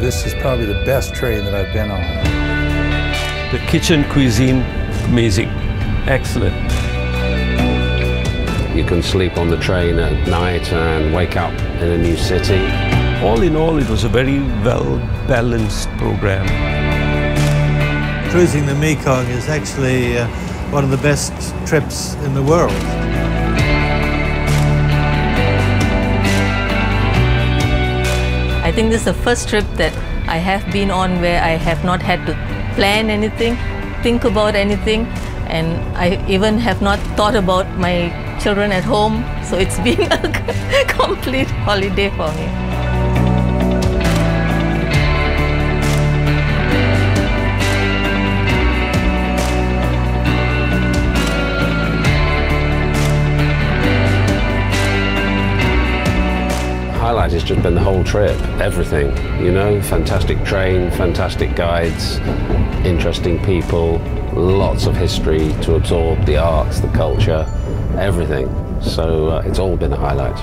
this is probably the best train that I've been on. The kitchen cuisine, amazing, excellent. You can sleep on the train at night and wake up in a new city. All in all, it was a very well-balanced program. Cruising the Mekong is actually one of the best trips in the world. I think this is the first trip that I have been on where I have not had to plan anything, think about anything, and I even have not thought about my children at home, so it's been a complete holiday for me. Highlight has just been the whole trip, everything, you know, fantastic train, fantastic guides, interesting people, lots of history to absorb, the arts, the culture, everything. So it's all been a highlight.